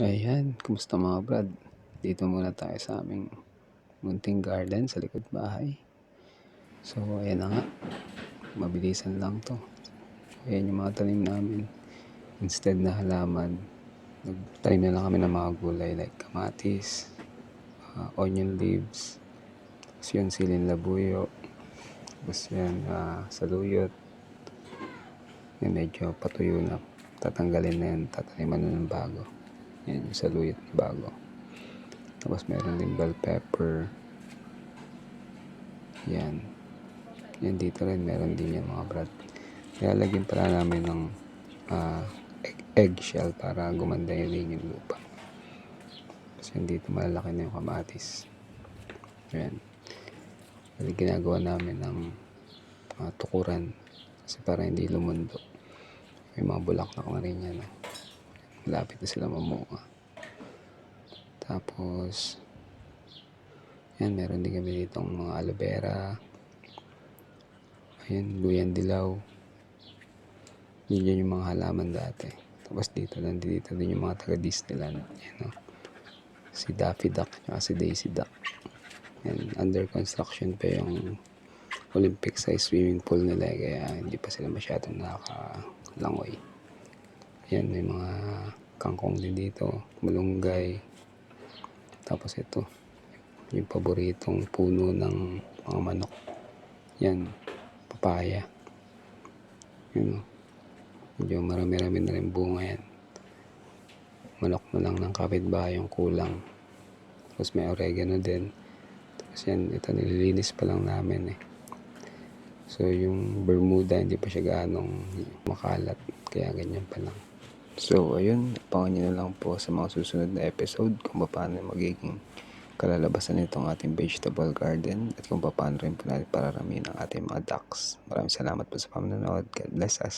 Ayan, kumusta mga brad? Dito muna tayo sa aming munting garden sa likod bahay. So, ayan na nga. Mabilisan lang to. Ayan yung mga tanim namin. Instead na halaman, nagtanim na lang kami ng mga gulay like kamatis, onion leaves, tapos yun, siling labuyo, tapos yan, saluyot. Yan, medyo patuyo na. Tatanggalin na yan, tataniman na ng bago. Yan yung saluyot na bago. Tapos meron din bell pepper. Yan. Yan dito rin, meron din yan mga brad. Nilalagyan pala namin ng eggshell para gumanda yun yung lupa. Kasi dito malalaki na yung kamatis. Yan. Kasi ginagawa namin ng tukuran. Kasi para hindi lumundo. May mga bulaklak na rin yan. Malapit na sila mamunga. Tapos, yan, meron din kami ditong mga aloe vera. Ayan, luyan dilaw. Yun yung mga halaman dati. Tapos dito din yung mga taga Disneyland. Yan, si Daffy Duck at si Daisy Duck. Yan, under construction pa yung Olympic size swimming pool nila. Kaya hindi pa sila masyadong nakakalangoy. Yan, may mga kangkong din dito. Malunggay. Tapos ito, yung paboritong puno ng mga manok. Yan, papaya. Yun, medyo marami-rami na rin bunga yan. Manok na lang ng kapitbahay yung kulang. Tapos may oregano din. Tapos yan, ito nililinis pa lang namin eh. So yung Bermuda hindi pa siya ganong makalat. Kaya ganyan pa lang. So ayun, abangan nyo na lang po sa mga susunod na episode kung paano magiging kalalabasan nitong ating vegetable garden at kung paano rin po natin pararamihin ang ating mga ducks. Maraming salamat po sa panonood. God bless us.